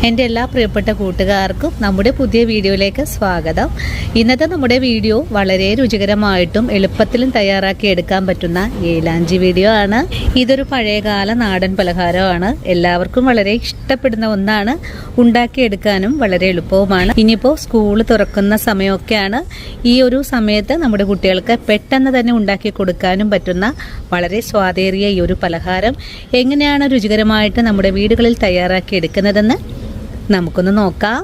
എൻ്റെ എല്ലാ പ്രിയപ്പെട്ട കൂട്ടുകാർക്കും നമ്മുടെ പുതിയ വീഡിയോയിലേക്ക് സ്വാഗതം. ഇന്നത്തെ നമ്മുടെ വീഡിയോ വളരെ രുചികരമായിട്ടും എളുപ്പത്തിലും തയ്യാറാക്കി എടുക്കാൻ പറ്റുന്ന ഏലാഞ്ചി വീഡിയോ ആണ്. ഇതൊരു പഴയകാല നാടൻ പലഹാരമാണ്. എല്ലാവർക്കും വളരെ ഇഷ്ടപ്പെടുന്ന ഒന്നാണ്. ഉണ്ടാക്കിയെടുക്കാനും വളരെ എളുപ്പവുമാണ്. ഇനിയിപ്പോൾ സ്കൂൾ തുറക്കുന്ന സമയമൊക്കെയാണ്. ഈ ഒരു സമയത്ത് നമ്മുടെ കുട്ടികൾക്ക് പെട്ടെന്ന് തന്നെ ഉണ്ടാക്കി കൊടുക്കാനും പറ്റുന്ന വളരെ സ്വാദേറിയ ഈ ഒരു പലഹാരം എങ്ങനെയാണ് രുചികരമായിട്ട് നമ്മുടെ വീടുകളിൽ തയ്യാറാക്കി എടുക്കുന്നതെന്ന് നമുക്കൊന്ന് നോക്കാം.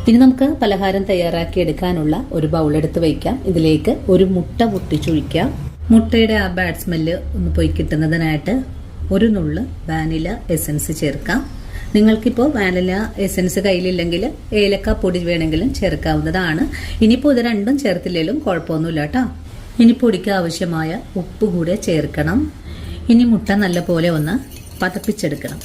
ഇനി നമുക്ക് പലഹാരം തയ്യാറാക്കി എടുക്കാനുള്ള ഒരു ബൗൾ എടുത്ത് വയ്ക്കാം. ഇതിലേക്ക് ഒരു മുട്ട പൊട്ടിച്ചൊഴിക്കാം. മുട്ടയുടെ ആ ബാഡ് സ്മെല്ല് ഒന്ന് പോയി കിട്ടുന്നതിനായിട്ട് ഒരു നുള്ള് വാനില എസൻസ് ചേർക്കാം. നിങ്ങൾക്കിപ്പോൾ വാനില എസൻസ് കയ്യിലില്ലെങ്കിൽ ഏലക്ക പൊടി വേണമെങ്കിലും ചേർക്കാവുന്നതാണ്. ഇനിയിപ്പോൾ ഇത് രണ്ടും ചേർത്തില്ലെങ്കിലും കുഴപ്പമൊന്നുമില്ല കേട്ടോ. ഇനി പൊടിക്ക് ആവശ്യമായ ഉപ്പ് കൂടെ ചേർക്കണം. ഇനി മുട്ട നല്ലപോലെ ഒന്ന് പതപ്പിച്ചെടുക്കണം.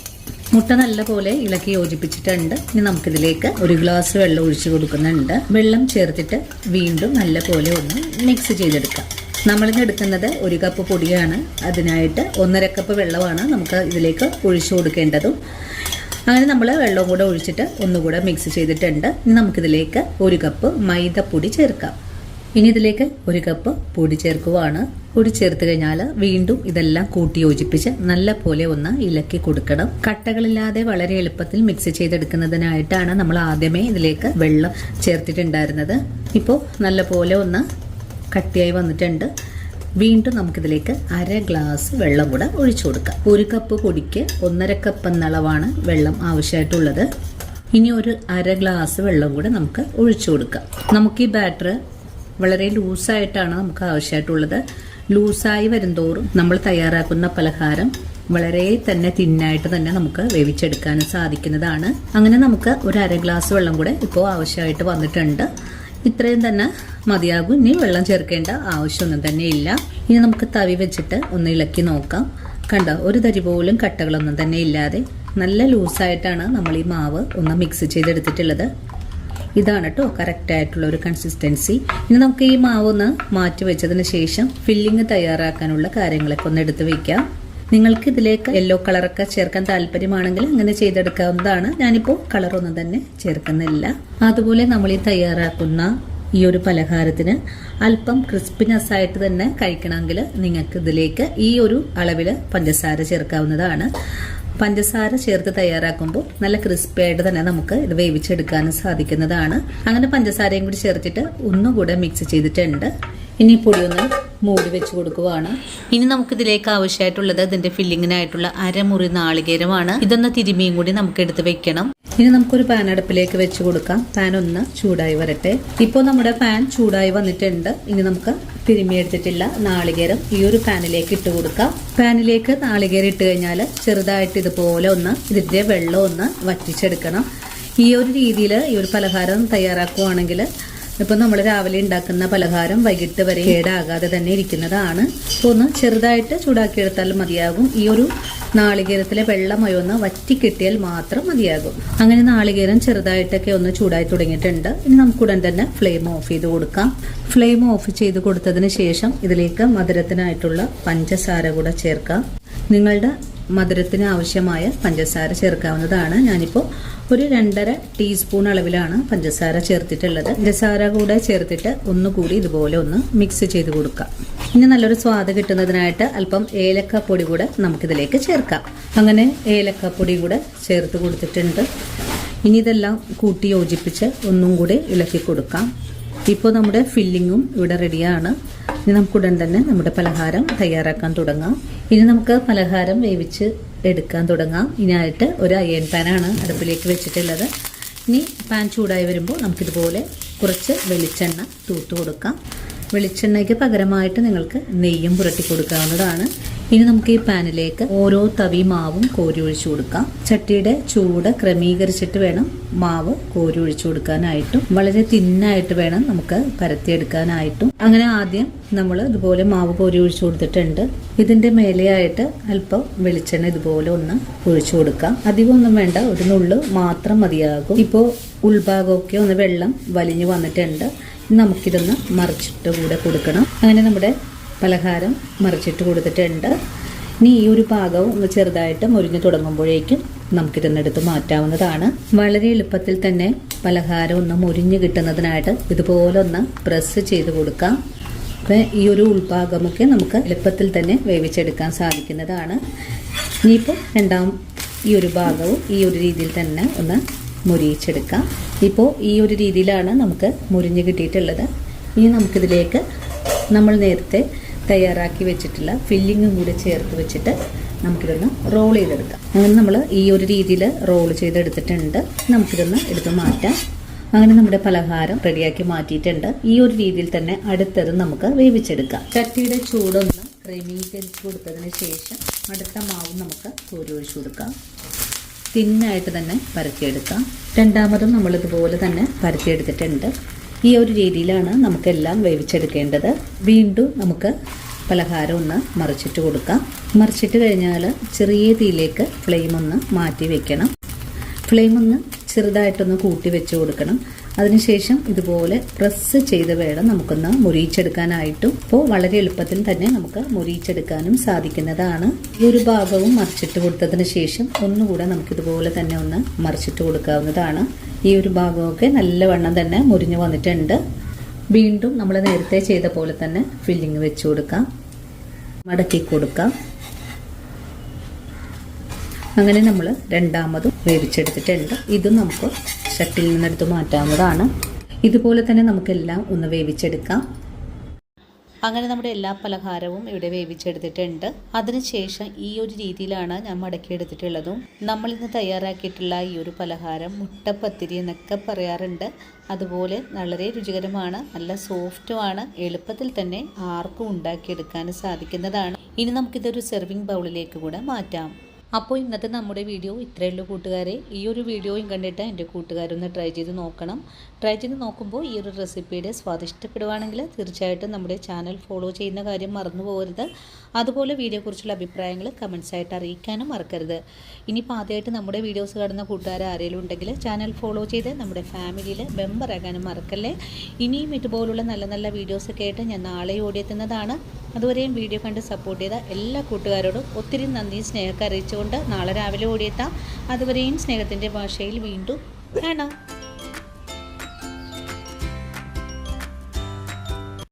മുട്ട നല്ലപോലെ ഇളക്കി യോജിപ്പിച്ചിട്ടുണ്ട്. ഇനി നമുക്കിതിലേക്ക് ഒരു ഗ്ലാസ് വെള്ളം ഒഴിച്ചു കൊടുക്കുന്നുണ്ട്. വെള്ളം ചേർത്തിട്ട് വീണ്ടും നല്ലപോലെ ഒന്ന് മിക്സ് ചെയ്തെടുക്കാം. നമ്മളിന്ന് എടുക്കുന്നത് 1 കപ്പ് പൊടിയാണ്. അതിനായിട്ട് 1.5 കപ്പ് വെള്ളമാണ് നമുക്ക് ഇതിലേക്ക് ഒഴിച്ചു കൊടുക്കേണ്ടതും. അങ്ങനെ നമ്മൾ വെള്ളം കൂടെ ഒഴിച്ചിട്ട് ഒന്നുകൂടെ മിക്സ് ചെയ്തിട്ടുണ്ട്. ഇനി നമുക്കിതിലേക്ക് 1 കപ്പ് മൈദപ്പൊടി ചേർക്കാം. ഇനി ഇതിലേക്ക് 1 കപ്പ് പൊടി ചേർക്കുവാണ്. പൊടി ചേർത്ത് കഴിഞ്ഞാൽ വീണ്ടും ഇതെല്ലാം കൂട്ടി യോജിപ്പിച്ച് നല്ല പോലെ ഒന്ന് ഇളക്കി കൊടുക്കണം. കട്ടകളില്ലാതെ വളരെ എളുപ്പത്തിൽ മിക്സ് ചെയ്തെടുക്കുന്നതിനായിട്ടാണ് നമ്മൾ ആദ്യമേ ഇതിലേക്ക് വെള്ളം ചേർത്തിട്ടുണ്ടായിരുന്നത്. ഇപ്പോൾ നല്ല പോലെ ഒന്ന് കട്ടിയായി വന്നിട്ടുണ്ട്. വീണ്ടും നമുക്കിതിലേക്ക് 1/2 ഗ്ലാസ് വെള്ളം കൂടെ ഒഴിച്ചു കൊടുക്കാം. 1 കപ്പ് പൊടിക്ക് 1.5 കപ്പ് എന്നളവാണ് വെള്ളം ആവശ്യമായിട്ടുള്ളത്. ഇനി ഒരു 1/2 ഗ്ലാസ് വെള്ളം കൂടെ നമുക്ക് ഒഴിച്ചു കൊടുക്കാം. നമുക്ക് ഈ ബാറ്റർ വളരെ ലൂസായിട്ടാണ് നമുക്ക് ആവശ്യമായിട്ടുള്ളത്. ലൂസായി വരുന്തോറും നമ്മൾ തയ്യാറാക്കുന്ന പലഹാരം വളരെ തന്നെ തിന്നായിട്ട് തന്നെ നമുക്ക് വേവിച്ചെടുക്കാനും സാധിക്കുന്നതാണ്. അങ്ങനെ നമുക്ക് ഒരു 1/2 ഗ്ലാസ് വെള്ളം കൂടെ ഇപ്പോൾ ആവശ്യമായിട്ട് വന്നിട്ടുണ്ട്. ഇത്രയും തന്നെ മതിയാകും. ഇനി വെള്ളം ചേർക്കേണ്ട ആവശ്യമൊന്നും തന്നെ ഇല്ല. ഇനി നമുക്ക് തവി വെച്ചിട്ട് ഒന്ന് ഇളക്കി നോക്കാം. കണ്ടോ, ഒരു തരി പോലും കട്ടകളൊന്നും തന്നെ ഇല്ലാതെ നല്ല ലൂസായിട്ടാണ് നമ്മൾ ഈ മാവ് ഒന്ന് മിക്സ് ചെയ്തെടുത്തിട്ടുള്ളത്. ഇതാണ് കേട്ടോ കറക്റ്റ് ആയിട്ടുള്ള ഒരു കൺസിസ്റ്റൻസി. ഇനി നമുക്ക് ഈ മാവ് ഒന്ന് മാറ്റി വെച്ചതിന് ശേഷം ഫില്ലിങ് തയ്യാറാക്കാനുള്ള കാര്യങ്ങളൊക്കെ ഒന്ന് എടുത്ത് വെക്കാം. നിങ്ങൾക്ക് ഇതിലേക്ക് യെല്ലോ കളറൊക്കെ ചേർക്കാൻ താല്പര്യമാണെങ്കിൽ അങ്ങനെ ചെയ്തെടുക്കാവുന്നതാണ്. ഞാനിപ്പോൾ കളറൊന്നും തന്നെ ചേർക്കുന്നില്ല. അതുപോലെ നമ്മൾ ഈ തയ്യാറാക്കുന്ന ഈ ഒരു പലഹാരത്തിന് അല്പം ക്രിസ്പിനെസ് ആയിട്ട് തന്നെ കഴിക്കണമെങ്കിൽ നിങ്ങൾക്ക് ഇതിലേക്ക് ഈ ഒരു അളവിൽ പഞ്ചസാര ചേർക്കാവുന്നതാണ്. പഞ്ചസാര ചേർത്ത് തയ്യാറാക്കുമ്പോൾ നല്ല ക്രിസ്പി ആയിട്ട് തന്നെ നമുക്ക് ഇത് വേവിച്ചെടുക്കാനും സാധിക്കുന്നതാണ്. അങ്ങനെ പഞ്ചസാരയും കൂടി ചേർത്തിട്ട് ഒന്നുകൂടെ മിക്സ് ചെയ്തിട്ടുണ്ട്. ഇനി പൊടി ഒന്ന് മൂടി വെച്ച് കൊടുക്കുവാണ്. ഇനി നമുക്കിതിലേക്ക് ആവശ്യമായിട്ടുള്ളത് ഇതിന്റെ ഫില്ലിങ്ങിനായിട്ടുള്ള 1/2 മുറി നാളികേരമാണ്. ഇതൊന്ന് തിരുമിയും കൂടി നമുക്ക് എടുത്ത് വെക്കണം. ഇനി നമുക്കൊരു പാൻ അടുപ്പിലേക്ക് വെച്ച് കൊടുക്കാം. പാൻ ഒന്ന് ചൂടായി വരട്ടെ. ഇപ്പോൾ നമ്മുടെ പാൻ ചൂടായി വന്നിട്ടുണ്ട്. ഇനി നമുക്ക് തിരുമിയെടുത്തിട്ടില്ല നാളികേരം ഈ ഒരു പാനിലേക്ക് ഇട്ട് കൊടുക്കാം. പാനിലേക്ക് നാളികേരം ഇട്ട് കഴിഞ്ഞാൽ ചെറുതായിട്ട് ഇതുപോലെ ഒന്ന് ഇതിന്റെ വെള്ളം ഒന്ന് വറ്റിച്ചെടുക്കണം. ഈ ഒരു രീതിയിൽ ഈ ഒരു പലഹാരം തയ്യാറാക്കുകയാണെങ്കിൽ ഇപ്പൊ നമ്മൾ രാവിലെ ഉണ്ടാക്കുന്ന പലഹാരം വൈകിട്ട് വരെ കേടാകാതെ തന്നെ ഇരിക്കുന്നതാണ്. അപ്പോൾ ഒന്ന് ചെറുതായിട്ട് ചൂടാക്കിയെടുത്താൽ മതിയാകും. ഈ ഒരു നാളികേരത്തിലെ വെള്ളമയൊന്ന് വറ്റിക്കിട്ടിയാൽ മാത്രം മതിയാകും. അങ്ങനെ നാളികേരം ചെറുതായിട്ടൊക്കെ ഒന്ന് ചൂടായി തുടങ്ങിയിട്ടുണ്ട്. ഇനി നമുക്ക് ഉടൻ തന്നെ ഫ്ലെയിം ഓഫ് ചെയ്ത് കൊടുക്കാം. ഫ്ലെയിം ഓഫ് ചെയ്ത് കൊടുത്തതിന് ശേഷം ഇതിലേക്ക് മധുരത്തിനായിട്ടുള്ള പഞ്ചസാര കൂടെ ചേർക്കാം. നിങ്ങളുടെ മധുരത്തിന് ആവശ്യമായ പഞ്ചസാര ചേർക്കാവുന്നതാണ്. ഞാനിപ്പോൾ ഒരു 2.5 ടീസ്പൂൺ അളവിലാണ് പഞ്ചസാര ചേർത്തിട്ടുള്ളത്. പഞ്ചസാര കൂടെ ചേർത്തിട്ട് ഒന്നുകൂടി ഇതുപോലെ ഒന്ന് മിക്സ് ചെയ്ത് കൊടുക്കാം. ഇനി നല്ലൊരു സ്വാദ് കിട്ടുന്നതിനായിട്ട് അല്പം ഏലക്കപ്പൊടി കൂടെ നമുക്കിതിലേക്ക് ചേർക്കാം. അങ്ങനെ ഏലക്കപ്പൊടി കൂടെ ചേർത്ത് കൊടുത്തിട്ടുണ്ട്. ഇനി ഇതെല്ലാം കൂട്ടി യോജിപ്പിച്ച് ഒന്നും കൂടി ഇളക്കി കൊടുക്കാം. ഇപ്പോൾ നമ്മുടെ ഫില്ലിങ്ങും ഇവിടെ റെഡിയാണ്. ഇനി നമുക്ക് ഉടൻ തന്നെ നമ്മുടെ പലഹാരം തയ്യാറാക്കാൻ തുടങ്ങാം. ഇനി നമുക്ക് പലഹാരം വേവിച്ച് എടുക്കാൻ തുടങ്ങാം. ഇതിനായിട്ട് ഒരു അയൺ പാനാണ് അടുപ്പിലേക്ക് വെച്ചിട്ടുള്ളത്. ഇനി പാൻ ചൂടായി വരുമ്പോൾ നമുക്കിതുപോലെ കുറച്ച് വെളിച്ചെണ്ണ തൂത്ത് കൊടുക്കാം. വെളിച്ചെണ്ണയ്ക്ക് പകരമായിട്ട് നിങ്ങൾക്ക് നെയ്യും പുരട്ടി കൊടുക്കാവുന്നതാണ്. ഇനി നമുക്ക് ഈ പാനിലേക്ക് ഓരോ തവി മാവും കോരി ഒഴിച്ചു കൊടുക്കാം. ചട്ടിയുടെ ചൂട് ക്രമീകരിച്ചിട്ട് വേണം മാവ് കോരി ഒഴിച്ചു കൊടുക്കാനായിട്ടും. വളരെ തിന്നായിട്ട് വേണം നമുക്ക് പരത്തിയെടുക്കാനായിട്ടും. അങ്ങനെ ആദ്യം നമ്മൾ ഇതുപോലെ മാവ് കോരി ഒഴിച്ചു കൊടുത്തിട്ടുണ്ട്. ഇതിന്റെ മേലെയായിട്ട് അല്പം വെളിച്ചെണ്ണ ഇതുപോലെ ഒന്ന് ഒഴിച്ചു കൊടുക്കാം. അധികം ഒന്നും വേണ്ട, ഒരു നുള്ളു മാത്രം മതിയാകും. ഇപ്പോൾ ഉൾഭാഗമൊക്കെ ഒന്ന് വെള്ളം വലിഞ്ഞു വന്നിട്ടുണ്ട്. നമുക്കിതൊന്ന് മറിച്ചിട്ട് കൂടെ കൊടുക്കണം. അങ്ങനെ നമ്മുടെ പലഹാരം മറിച്ചിട്ട് കൊടുത്തിട്ടുണ്ട്. ഇനി ഈ ഒരു പാകവും ഒന്ന് ചെറുതായിട്ട് മുരിഞ്ഞു തുടങ്ങുമ്പോഴേക്കും നമുക്കിതിനെടുത്ത് മാറ്റാവുന്നതാണ്. വളരെ എളുപ്പത്തിൽ തന്നെ പലഹാരം ഒന്ന് മുരിഞ്ഞ് കിട്ടുന്നതിനായിട്ട് ഇതുപോലെ ഒന്ന് പ്രസ് ചെയ്ത് കൊടുക്കാം. അപ്പം ഈ ഒരു ഉൾഭാഗമൊക്കെ നമുക്ക് എളുപ്പത്തിൽ തന്നെ വേവിച്ചെടുക്കാൻ സാധിക്കുന്നതാണ്. ഇനിയിപ്പോൾ ഈ ഒരു ഭാഗവും ഈ ഒരു രീതിയിൽ തന്നെ ഒന്ന് മുരിയിച്ചെടുക്കാം. ഇപ്പോൾ ഈ ഒരു രീതിയിലാണ് നമുക്ക് മുരിഞ്ഞ് കിട്ടിയിട്ടുള്ളത്. ഇനി നമുക്കിതിലേക്ക് നമ്മൾ നേരത്തെ തയ്യാറാക്കി വെച്ചിട്ടുള്ള ഫില്ലിങ്ങും കൂടി ചേർത്ത് വെച്ചിട്ട് നമുക്കിതൊന്ന് റോൾ ചെയ്തെടുക്കാം. അങ്ങനെ നമ്മൾ ഈ ഒരു രീതിയിൽ റോൾ ചെയ്തെടുത്തിട്ടുണ്ട്. നമുക്കിതൊന്ന് എടുത്ത് മാറ്റാം. അങ്ങനെ നമ്മുടെ പലഹാരം റെഡിയാക്കി മാറ്റിയിട്ടുണ്ട്. ഈ ഒരു രീതിയിൽ തന്നെ അടുത്തത് നമുക്ക് വേവിച്ചെടുക്കാം. ചട്ടിയുടെ ചൂടൊന്ന് ക്രമീകരിച്ച് കൊടുത്തതിന് ശേഷം അടുത്ത മാവ് നമുക്ക് കോരി ഒഴിച്ചു കൊടുക്കാം. തിന്നായിട്ട് തന്നെ പരത്തിയെടുക്കാം. രണ്ടാമതും നമ്മളിതുപോലെ തന്നെ പരത്തിയെടുത്തിട്ടുണ്ട്. ഈ ഒരു രീതിയിലാണ് നമുക്കെല്ലാം വേവിച്ചെടുക്കേണ്ടത്. വീണ്ടും നമുക്ക് പലഹാരം ഒന്ന് മറിച്ചിട്ട് കൊടുക്കാം. മറിച്ചിട്ട് കഴിഞ്ഞാൽ ചെറിയ തീയിലേക്ക് ഫ്ലെയിം ഒന്ന് മാറ്റി വെക്കണം. ഫ്ലെയിം ഒന്ന് ചെറുതായിട്ടൊന്ന് കൂട്ടി വെച്ച് കൊടുക്കണം. അതിനുശേഷം ഇതുപോലെ പ്രസ് ചെയ്ത് വേണം നമുക്കൊന്ന് മുരിയിച്ചെടുക്കാനായിട്ടും. ഇപ്പോൾ വളരെ എളുപ്പത്തിൽ തന്നെ നമുക്ക് മുരിയിച്ചെടുക്കാനും സാധിക്കുന്നതാണ്. ഈ ഒരു ഭാഗവും മറിച്ചിട്ട് കൊടുത്തതിന് ശേഷം ഒന്നുകൂടെ നമുക്കിതുപോലെ തന്നെ ഒന്ന് മറിച്ചിട്ട് കൊടുക്കാവുന്നതാണ്. ഈ ഒരു ഭാഗമൊക്കെ നല്ലവണ്ണം തന്നെ മുരിഞ്ഞു വന്നിട്ടുണ്ട്. വീണ്ടും നമ്മൾ നേരത്തെ ചെയ്ത പോലെ തന്നെ ഫില്ലിങ് വെച്ച് കൊടുക്കാം, മടക്കി കൊടുക്കാം. അങ്ങനെ നമ്മൾ രണ്ടാമതും വേവിച്ചെടുത്തിട്ടുണ്ട്. ഇതും നമുക്ക് ചട്ടിയിൽ നിന്നെടുത്ത് മാറ്റാവുന്നതാണ്. ഇതുപോലെ തന്നെ നമുക്കെല്ലാം ഒന്ന് വേവിച്ചെടുക്കാം. അങ്ങനെ നമ്മുടെ എല്ലാ പലഹാരവും ഇവിടെ വേവിച്ചെടുത്തിട്ടുണ്ട്. അതിനുശേഷം ഈ ഒരു രീതിയിലാണ് ഞാൻ മടക്കിയെടുത്തിട്ടുള്ളതും. നമ്മളിന്ന് തയ്യാറാക്കിയിട്ടുള്ള ഈ ഒരു പലഹാരം മുട്ടപ്പത്തിരി എന്നൊക്കെ പറയാറുണ്ട്. അതുപോലെ വളരെ രുചികരമാണ്, നല്ല സോഫ്റ്റുമാണ്, എളുപ്പത്തിൽ തന്നെ ആർക്കും ഉണ്ടാക്കിയെടുക്കാൻ സാധിക്കുന്നതാണ്. ഇനി നമുക്കിതൊരു സെർവിങ് ബൗളിലേക്ക് കൂടെ മാറ്റാം. അപ്പോൾ ഇന്നത്തെ നമ്മുടെ വീഡിയോ ഇത്രയേ ഉള്ളൂ കൂട്ടുകാരെ. ഈ ഒരു വീഡിയോയും കണ്ടിട്ട് എൻ്റെ കൂട്ടുകാരൊന്ന് ട്രൈ ചെയ്ത് നോക്കണം. ട്രൈ ചെയ്ത് നോക്കുമ്പോൾ ഈ ഒരു റെസിപ്പിയുടെ സ്വാദിഷ്ടപ്പെടുവാണെങ്കിൽ തീർച്ചയായിട്ടും നമ്മുടെ ചാനൽ ഫോളോ ചെയ്യുന്ന കാര്യം മറന്നു പോകരുത്. അതുപോലെ വീഡിയോയെക്കുറിച്ചുള്ള അഭിപ്രായങ്ങൾ കമൻസായിട്ട് അറിയിക്കാനും മറക്കരുത്. ഇനിയിപ്പോൾ ആദ്യമായിട്ട് നമ്മുടെ വീഡിയോസ് കാണുന്ന കൂട്ടുകാർ ആരെങ്കിലും ഉണ്ടെങ്കിൽ ചാനൽ ഫോളോ ചെയ്ത് നമ്മുടെ ഫാമിലിയിൽ മെമ്പറാകാനും മറക്കല്ലേ. ഇനിയും ഇതുപോലുള്ള നല്ല നല്ല വീഡിയോസൊക്കെ ആയിട്ട് ഞാൻ നാളെ ഓടിയെത്തുന്നതാണ്. അതുവരെയും വീഡിയോ കണ്ട് സപ്പോർട്ട് ചെയ്ത എല്ലാ കൂട്ടുകാരോടും ഒത്തിരി നന്ദി, സ്നേഹമൊക്കെ അറിയിച്ചുകൊണ്ട് നാളെ രാവിലെ ഓടിയെത്താം. അതുവരെയും സ്നേഹത്തിൻ്റെ ഭാഷയിൽ വീണ്ടും കാണാം.